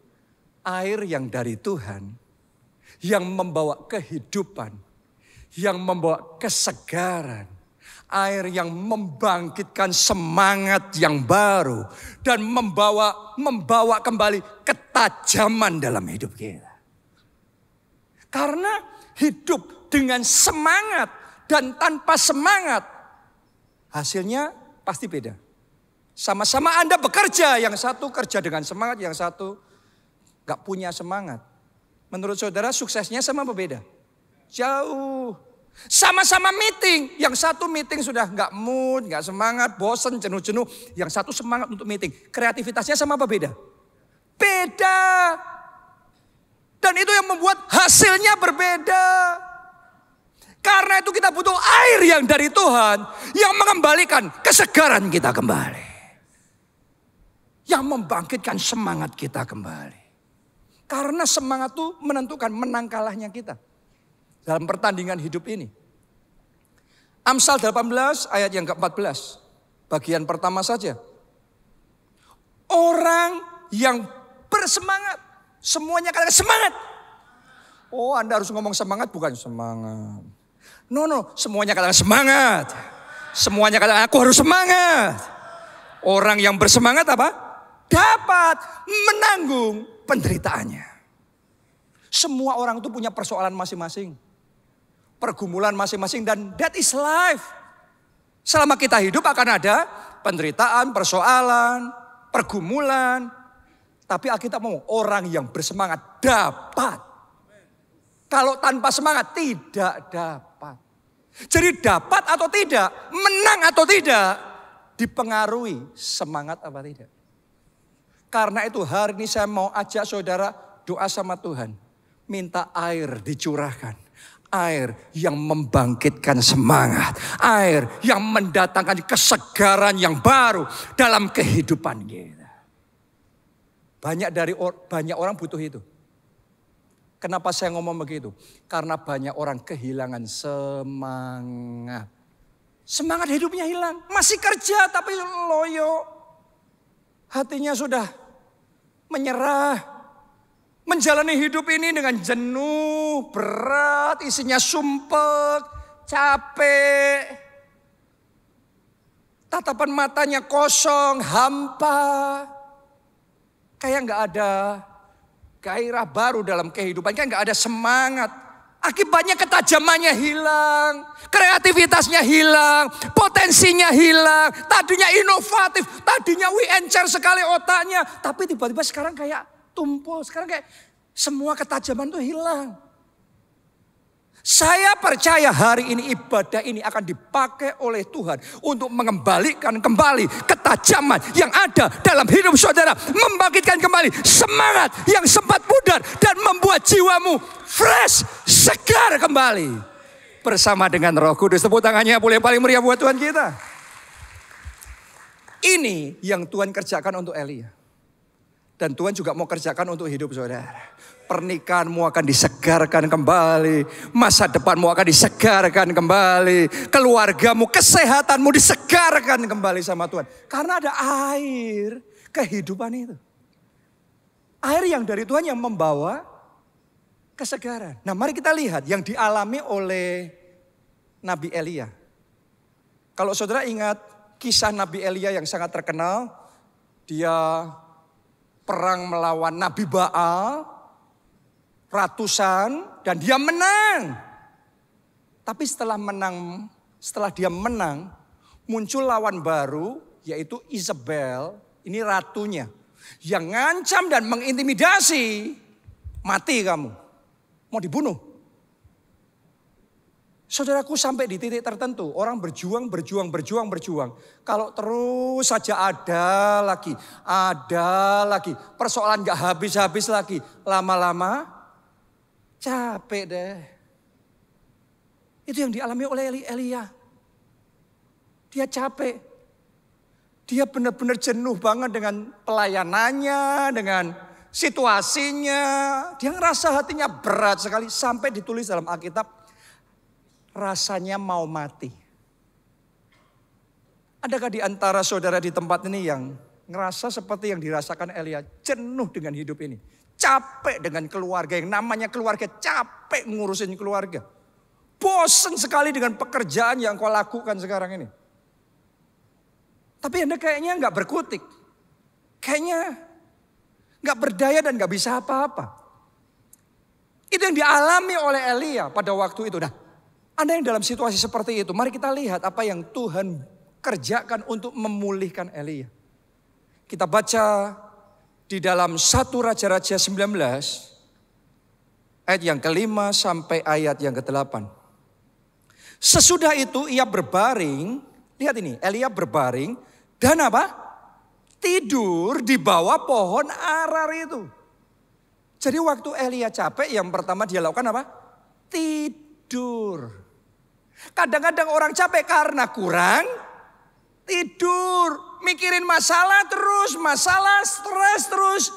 air yang dari Tuhan. Yang membawa kehidupan, yang membawa kesegaran, air yang membangkitkan semangat yang baru dan membawa kembali ketajaman dalam hidup kita. Karena hidup dengan semangat dan tanpa semangat, hasilnya pasti beda. Sama-sama Anda bekerja, yang satu kerja dengan semangat, yang satu gak punya semangat. Menurut saudara suksesnya sama apa beda? Jauh. Sama-sama meeting. Yang satu meeting sudah gak mood, gak semangat, bosen, jenuh-jenuh. Yang satu semangat untuk meeting. Kreativitasnya sama apa beda? Beda. Dan itu yang membuat hasilnya berbeda. Karena itu kita butuh air yang dari Tuhan. Yang mengembalikan kesegaran kita kembali. Yang membangkitkan semangat kita kembali. Karena semangat itu menentukan menang kalahnya kita. Dalam pertandingan hidup ini. Amsal 18 ayat yang ke-14. Bagian pertama saja. Orang yang bersemangat. Semuanya katakan semangat. Oh, Anda harus ngomong semangat bukan semangat. No, semuanya katakan semangat. Semuanya katakan aku harus semangat. Orang yang bersemangat apa? Dapat menanggung penderitaannya. Semua orang itu punya persoalan masing-masing. Pergumulan masing-masing dan that is life. Selama kita hidup akan ada penderitaan, persoalan, pergumulan. Tapi Alkitab ngomong orang yang bersemangat dapat. Kalau tanpa semangat tidak dapat. Jadi dapat atau tidak, menang atau tidak, dipengaruhi semangat apa tidak. Karena itu hari ini saya mau ajak saudara doa sama Tuhan. minta air dicurahkan. Air yang membangkitkan semangat. Air yang mendatangkan kesegaran yang baru dalam kehidupan kita. Banyak orang butuh itu. Kenapa saya ngomong begitu? Karena banyak orang kehilangan semangat. Semangat hidupnya hilang. Masih kerja tapi loyo. Hatinya sudah menyerah. Menjalani hidup ini dengan jenuh, berat, isinya sumpek, capek. Tatapan matanya kosong, hampa. Kayak nggak ada gairah baru dalam kehidupan, kayak nggak ada semangat. Akibatnya ketajamannya hilang, kreativitasnya hilang, potensinya hilang. Tadinya inovatif, tadinya encer sekali otaknya. Tapi tiba-tiba sekarang kayak tumpul, sekarang kayak semua ketajaman itu hilang. Saya percaya hari ini ibadah ini akan dipakai oleh Tuhan untuk mengembalikan kembali ketajaman yang ada dalam hidup saudara. Membangkitkan kembali semangat yang sempat pudar dan membuat jiwamu fresh, segar kembali. Bersama dengan Roh Kudus. Tepuk tangannya boleh paling meriah buat Tuhan kita. Ini yang Tuhan kerjakan untuk Elia. Dan Tuhan juga mau kerjakan untuk hidup saudara. Pernikahanmu akan disegarkan kembali. Masa depanmu akan disegarkan kembali. Keluargamu, kesehatanmu disegarkan kembali sama Tuhan. Karena ada air kehidupan itu. Air yang dari Tuhan yang membawa kesegaran. Nah mari kita lihat yang dialami oleh Nabi Elia. Kalau saudara ingat kisah Nabi Elia yang sangat terkenal. Dia perang melawan Nabi Baal. Ratusan dan dia menang. Tapi setelah dia menang, muncul lawan baru yaitu Isabel, ini ratunya. Yang ngancam dan mengintimidasi, mati kamu. Mau dibunuh. Saudaraku sampai di titik tertentu, orang berjuang. Kalau terus saja ada lagi. Persoalan gak habis-habis lagi. Lama-lama capek deh. Itu yang dialami oleh Elia. Dia capek. Dia benar-benar jenuh banget dengan pelayanannya, dengan situasinya. Dia ngerasa hatinya berat sekali. Sampai ditulis dalam Alkitab, rasanya mau mati. Adakah di antara saudara di tempat ini yang ngerasa seperti yang dirasakan Elia? Jenuh dengan hidup ini. Capek dengan keluarga, yang namanya keluarga, capek ngurusin keluarga. Bosen sekali dengan pekerjaan yang kau lakukan sekarang ini. Tapi Anda kayaknya gak berkutik. Kayaknya gak berdaya dan gak bisa apa-apa. Itu yang dialami oleh Elia pada waktu itu. Nah, Anda yang dalam situasi seperti itu, mari kita lihat apa yang Tuhan kerjakan untuk memulihkan Elia. Kita baca di dalam 1 Raja-Raja 19 ayat yang ke-5 sampai ayat yang ke-8. Sesudah itu ia berbaring, lihat ini, Elia berbaring dan apa? Tidur di bawah pohon arar itu. Jadi waktu Elia capek, yang pertama dia lakukan apa? Tidur. Kadang-kadang orang capek karena kurang tidur. Mikirin masalah terus, masalah stres terus.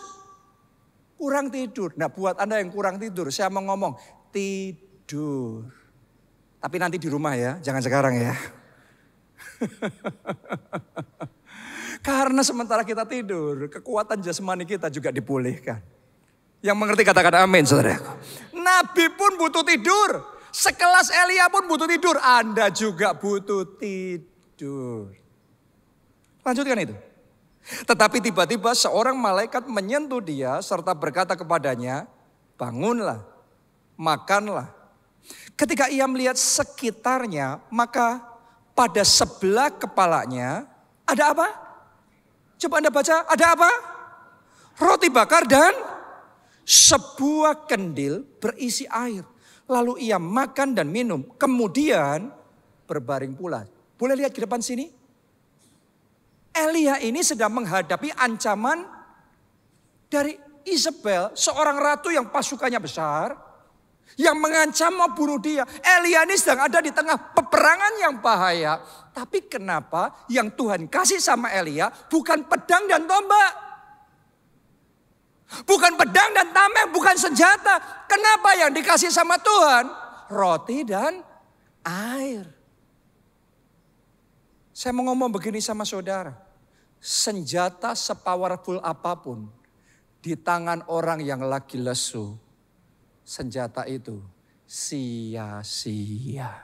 Kurang tidur. Nah buat Anda yang kurang tidur, saya mau ngomong tidur. Tapi nanti di rumah ya, jangan sekarang ya. Karena sementara kita tidur, kekuatan jasmani kita juga dipulihkan. Yang mengerti katakan amin saudaraku. Nabi pun butuh tidur. Sekelas Elia pun butuh tidur. Anda juga butuh tidur. Lanjutkan itu. Tetapi tiba-tiba seorang malaikat menyentuh dia serta berkata kepadanya, bangunlah, makanlah. Ketika ia melihat sekitarnya, maka pada sebelah kepalanya ada apa? Coba Anda baca, ada apa? Roti bakar dan sebuah kendil berisi air. Lalu ia makan dan minum, kemudian berbaring pula. Boleh lihat ke depan sini? Elia ini sedang menghadapi ancaman dari Isabel, seorang ratu yang pasukannya besar, yang mengancam mau bunuh dia. Elia ini sedang ada di tengah peperangan yang bahaya. Tapi kenapa yang Tuhan kasih sama Elia bukan pedang dan tombak? Bukan pedang dan tameng, bukan senjata. Kenapa yang dikasih sama Tuhan? Roti dan air. Saya mau ngomong begini sama saudara. Senjata sepowerful apapun di tangan orang yang lagi lesu, senjata itu sia-sia.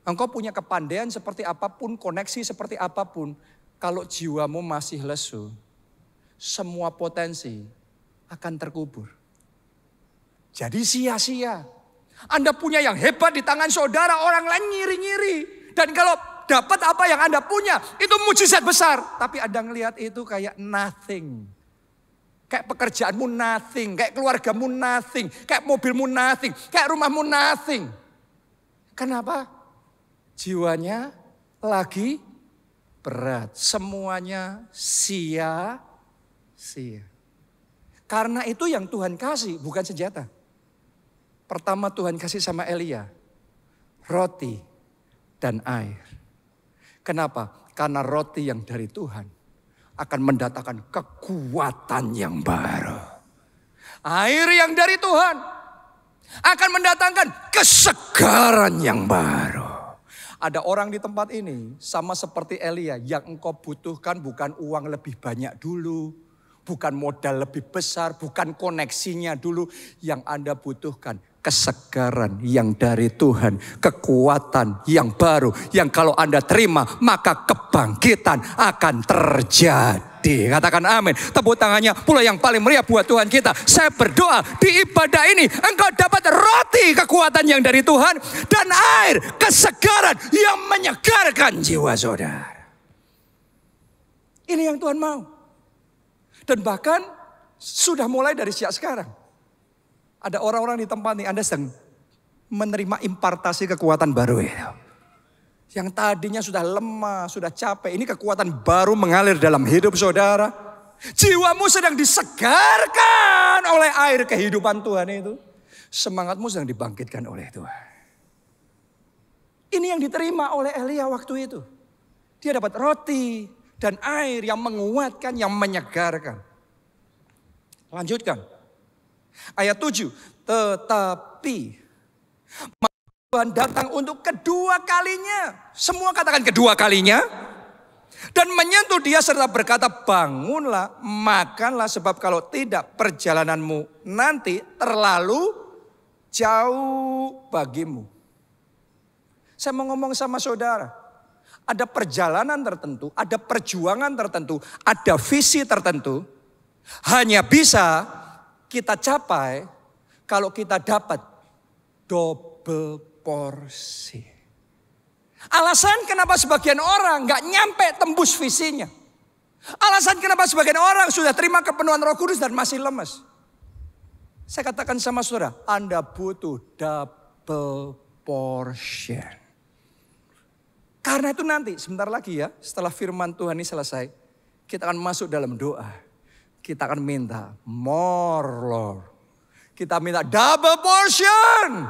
Engkau punya kepandaian seperti apapun, koneksi seperti apapun. Kalau jiwamu masih lesu, semua potensi akan terkubur. Jadi sia-sia. Anda punya yang hebat di tangan saudara, orang lain ngiri-ngiri. Dan kalau dapat apa yang Anda punya, itu mujizat besar. Tapi Anda ngelihat itu kayak nothing. Kayak pekerjaanmu nothing, kayak keluargamu nothing, kayak mobilmu nothing, kayak rumahmu nothing. Kenapa? Jiwanya lagi berat. Semuanya sia-sia. Karena itu yang Tuhan kasih, bukan senjata. Pertama Tuhan kasih sama Elia, roti dan air. Kenapa? Karena roti yang dari Tuhan akan mendatangkan kekuatan yang baru. Air yang dari Tuhan akan mendatangkan kesegaran yang baru. Ada orang di tempat ini sama seperti Elia, yang engkau butuhkan bukan uang lebih banyak dulu, bukan modal lebih besar, bukan koneksinya dulu. Yang Anda butuhkan kesegaran yang dari Tuhan, kekuatan yang baru, yang kalau Anda terima maka kebangkitan akan terjadi. Katakan amin. Tepuk tangannya pula yang paling meriah buat Tuhan kita. Saya berdoa di ibadah ini engkau dapat roti kekuatan yang dari Tuhan dan air kesegaran yang menyegarkan jiwa saudara. Ini yang Tuhan mau. Dan bahkan sudah mulai dari sejak sekarang. Ada orang-orang di tempat ini, Anda sedang menerima impartasi kekuatan baru itu. Yang tadinya sudah lemah, sudah capek. Ini kekuatan baru mengalir dalam hidup saudara. Jiwamu sedang disegarkan oleh air kehidupan Tuhan itu. Semangatmu sedang dibangkitkan oleh Tuhan. Ini yang diterima oleh Elia waktu itu. Dia dapat roti dan air yang menguatkan, yang menyegarkan. Lanjutkan. Ayat 7, tetapi Tuhan datang untuk kedua kalinya. Semua katakan kedua kalinya. Dan menyentuh dia serta berkata, bangunlah, makanlah, sebab kalau tidak perjalananmu nanti terlalu jauh bagimu. Saya mau ngomong sama saudara. Ada perjalanan tertentu, ada perjuangan tertentu, ada visi tertentu. Hanya bisa kita capai kalau kita dapat double porsi. Alasan kenapa sebagian orang gak nyampe tembus visinya. Alasan kenapa sebagian orang sudah terima kepenuhan Roh Kudus dan masih lemes. Saya katakan sama saudara, Anda butuh double portion. Karena itu nanti sebentar lagi ya, setelah firman Tuhan ini selesai, kita akan masuk dalam doa. Kita akan minta more Lord. Kita minta double portion.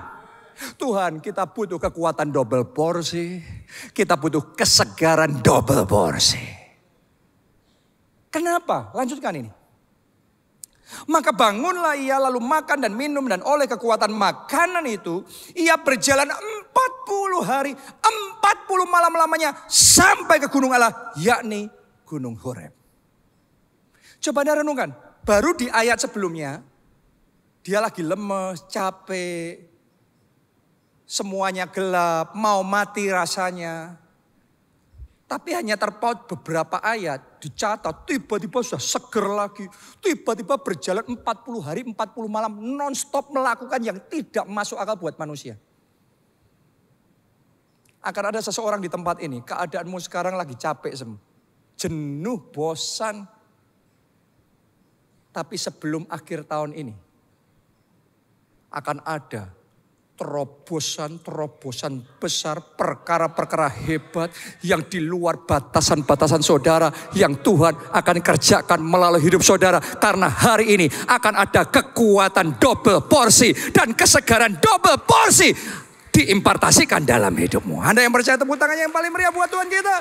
Tuhan, kita butuh kekuatan double porsi. Kita butuh kesegaran double porsi. Kenapa? Lanjutkan ini. Maka bangunlah ia lalu makan dan minum, dan oleh kekuatan makanan itu ia berjalan 40 hari, 40 malam lamanya sampai ke gunung Allah, yakni Gunung Horeb. Coba Anda renungkan, baru di ayat sebelumnya, dia lagi lemes, capek, semuanya gelap, mau mati rasanya. Tapi hanya terpaut beberapa ayat, dicatat, tiba-tiba sudah seger lagi. Tiba-tiba berjalan 40 hari, 40 malam, non-stop melakukan yang tidak masuk akal buat manusia. Akan ada seseorang di tempat ini, keadaanmu sekarang lagi capek semua. Jenuh, bosan. Tapi sebelum akhir tahun ini akan ada terobosan besar, perkara-perkara hebat yang di luar batasan-batasan saudara yang Tuhan akan kerjakan melalui hidup saudara. Karena hari ini akan ada kekuatan double porsi dan kesegaran double porsi diimpartasikan dalam hidupmu. Anda yang percaya, tepuk tangannya yang paling meriah buat Tuhan kita.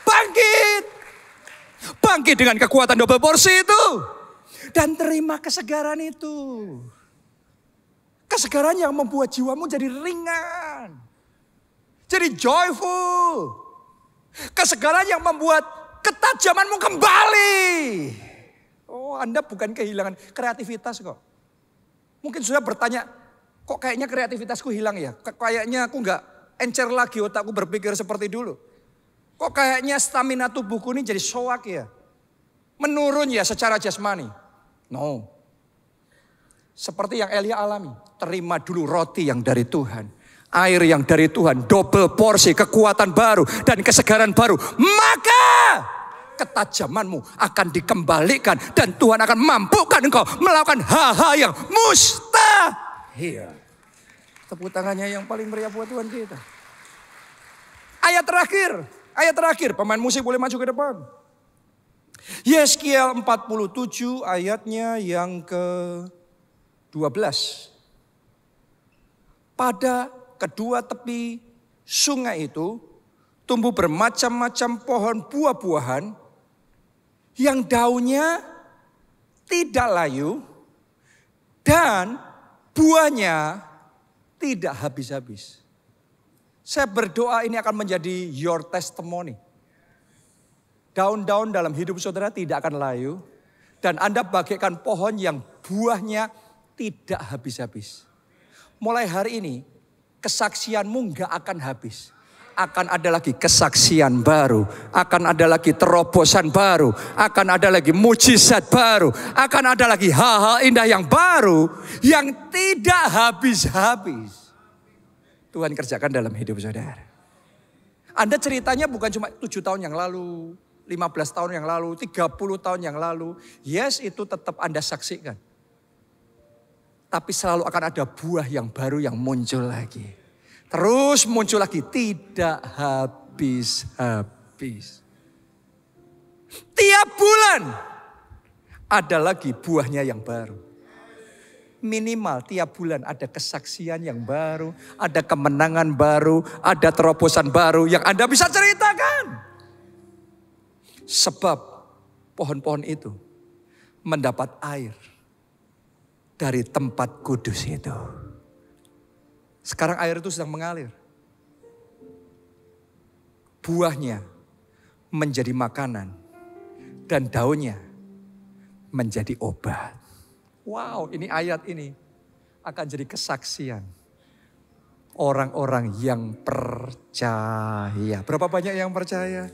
Bangkit. Bangkit dengan kekuatan double porsi itu. Dan terima kesegaran itu. Kesegaran yang membuat jiwamu jadi ringan. Jadi joyful. Kesegaran yang membuat ketajamanmu kembali. Oh, Anda bukan kehilangan kreativitas kok. Mungkin sudah bertanya, kok kayaknya kreativitasku hilang ya? Kayaknya aku nggak encer lagi otakku berpikir seperti dulu. Kok kayaknya stamina tubuhku ini jadi soak ya? Menurun ya secara jasmani. No. Seperti yang Elia alami. Terima dulu roti yang dari Tuhan. Air yang dari Tuhan. Double porsi kekuatan baru dan kesegaran baru. Maka ketajamanmu akan dikembalikan. Dan Tuhan akan mampukan engkau melakukan hal-hal yang mustahil. Tepuk tangannya yang paling meriah buat Tuhan kita. Ayat terakhir. Pemain musik boleh maju ke depan. Yeskiel 47 ayatnya yang ke-12. Pada kedua tepi sungai itu tumbuh bermacam-macam pohon buah-buahan yang daunnya tidak layu dan buahnya tidak habis-habis. Saya berdoa ini akan menjadi your testimony. Daun-daun dalam hidup saudara tidak akan layu. Dan Anda bagaikan pohon yang buahnya tidak habis-habis. Mulai hari ini kesaksianmu gak akan habis. Akan ada lagi kesaksian baru. Akan ada lagi terobosan baru. Akan ada lagi mujizat baru. Akan ada lagi hal-hal indah yang baru. Yang tidak habis-habis. Tuhan kerjakan dalam hidup saudara. Anda ceritanya bukan cuma 7 tahun yang lalu. 15 tahun yang lalu. 30 tahun yang lalu. Yes, itu tetap Anda saksikan. Tapi selalu akan ada buah yang baru yang muncul lagi. Terus muncul lagi. Tidak habis-habis. Tiap bulan ada lagi buahnya yang baru. Minimal tiap bulan ada kesaksian yang baru. Ada kemenangan baru. Ada terobosan baru yang Anda bisa ceritakan. Sebab pohon-pohon itu mendapat air dari tempat kudus itu. Sekarang air itu sedang mengalir. Buahnya menjadi makanan. Dan daunnya menjadi obat. Wow, ini ayat ini akan jadi kesaksian. Orang-orang yang percaya. Berapa banyak yang percaya?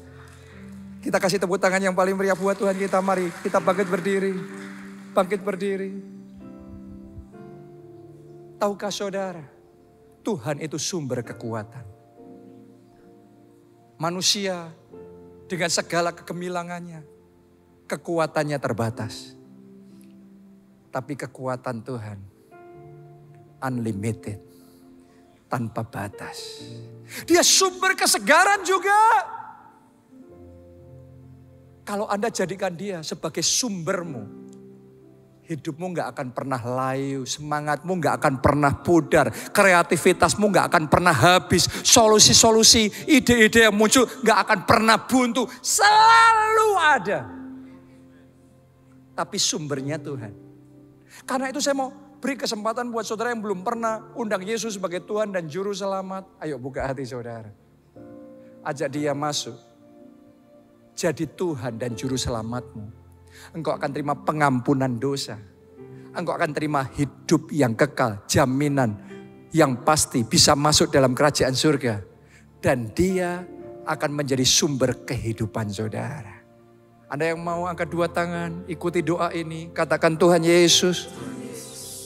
Kita kasih tepuk tangan yang paling meriah buat Tuhan kita. Mari kita bangkit berdiri. Bangkit berdiri. Tahukah saudara, Tuhan itu sumber kekuatan. Manusia dengan segala kegemilangannya, kekuatannya terbatas. Tapi kekuatan Tuhan unlimited, tanpa batas. Dia sumber kesegaran juga. Kalau Anda jadikan dia sebagai sumbermu, hidupmu gak akan pernah layu, semangatmu gak akan pernah pudar, kreativitasmu gak akan pernah habis, solusi-solusi, ide-ide yang muncul gak akan pernah buntu, selalu ada. Tapi sumbernya Tuhan. Karena itu saya mau beri kesempatan buat saudara yang belum pernah undang Yesus sebagai Tuhan dan Juru Selamat. Ayo buka hati saudara. Ajak dia masuk. Jadi Tuhan dan Juru Selamatmu. Engkau akan terima pengampunan dosa. Engkau akan terima hidup yang kekal. Jaminan yang pasti bisa masuk dalam kerajaan surga. Dan dia akan menjadi sumber kehidupan saudara. Anda yang mau angkat 2 tangan, ikuti doa ini. Katakan, Tuhan Yesus,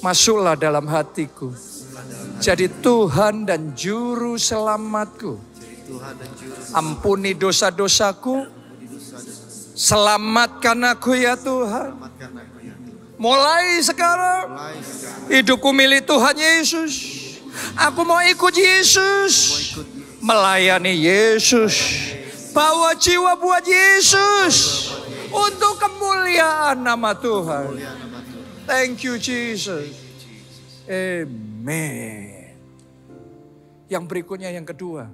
masuklah dalam hatiku. Jadi Tuhan dan Juru Selamatku. Ampuni dosa-dosaku. Selamatkan aku ya Tuhan. Mulai sekarang hidupku milik Tuhan Yesus. Aku mau ikut Yesus, melayani Yesus, bawa jiwa buat Yesus untuk kemuliaan nama Tuhan. Thank you Jesus. Amen. Yang berikutnya, yang kedua,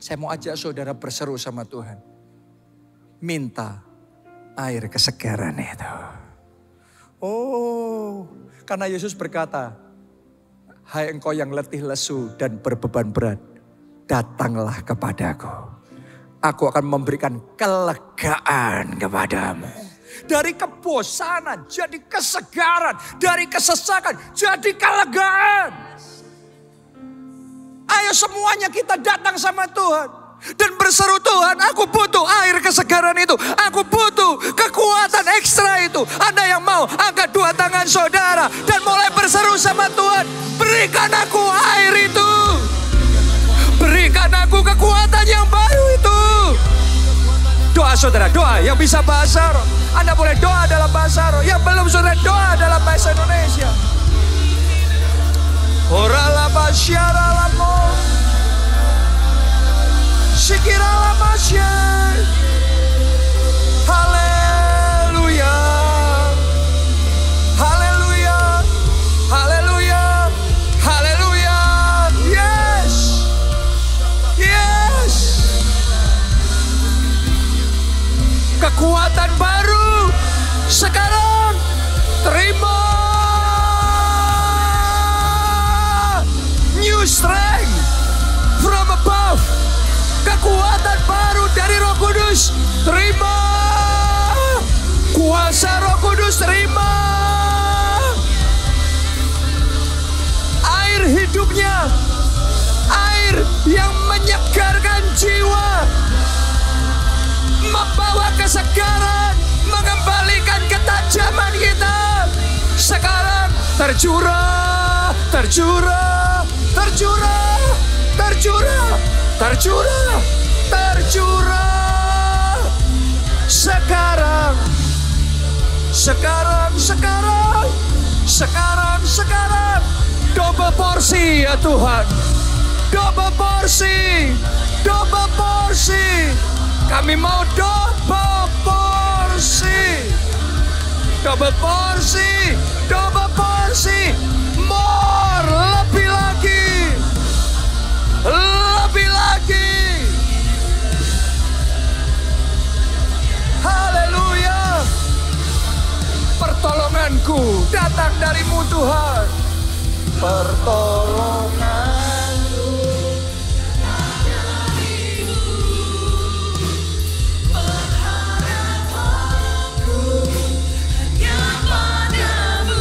saya mau ajak saudara berseru sama Tuhan. Minta air kesegaran itu. Oh, karena Yesus berkata, hai engkau yang letih lesu dan berbeban berat, datanglah kepadaku. Aku akan memberikan kelegaan kepadamu. Dari kebosanan jadi kesegaran, dari kesesakan jadi kelegaan. Ayo semuanya kita datang sama Tuhan. Dan berseru, Tuhan, aku butuh air kesegaran itu. Aku butuh kekuatan ekstra itu. Anda yang mau, angkat dua tangan saudara dan mulai berseru sama Tuhan. Berikan aku air itu. Berikan aku kekuatan yang baru itu. Doa saudara, doa yang bisa bahasa roh. Anda boleh doa dalam bahasa roh. Yang belum, saudara, doa dalam bahasa Indonesia. Orala basyara lamo. Sikirala masya. Haleluya. Haleluya. Haleluya. Haleluya. Yes. Yes. Kekuatan baru sekarang terima. New strength from above. Kekuatan baru dari Roh Kudus, terima. Kuasa Roh Kudus, terima. Air hidupnya, air yang menyegarkan jiwa, membawa kesegaran, mengembalikan ketajaman kita. Sekarang tercurah, tercurah, tercurah, tercurah. Tercurah, tercurah. Sekarang, sekarang, sekarang, sekarang, sekarang. Double porsi ya Tuhan. Double porsi, double porsi. Kami mau double porsi. Double porsi, double porsi. More, lebih lagi. Lebih lagi. Haleluya. Pertolonganku datang darimu Tuhan. Pertolonganku datang darimu. Pengharapanku hanya padamu.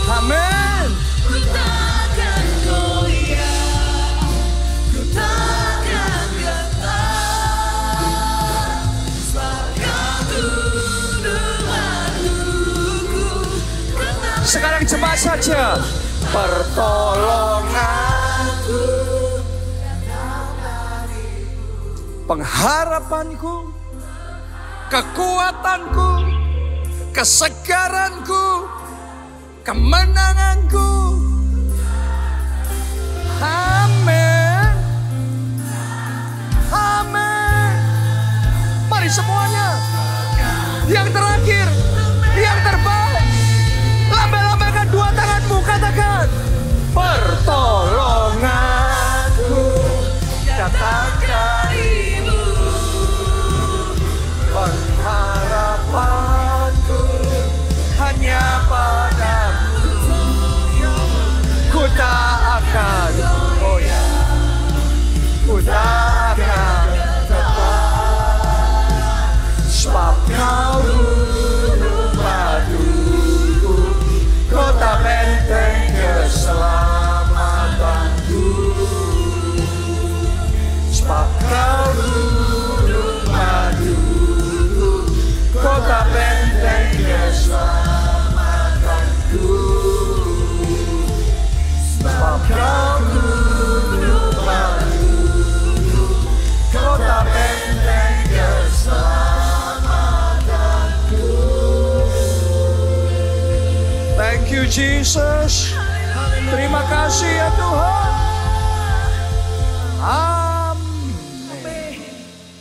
Amin. Ku takkan goyah. Sekarang cepat saja. Pertolonganku, pengharapanku, kekuatanku, kesegaranku, kemenanganku. Amin. Amin. Mari semuanya. Yang terakhir, yang terbaik. Lambaikan dua tanganmu, katakan. Pertolonganku datang darimu. Pengharapanku hanya padamu. Ku tak akan goyah. Ku tak akan tetap. Sebab kau Jesus. Terima kasih ya Tuhan.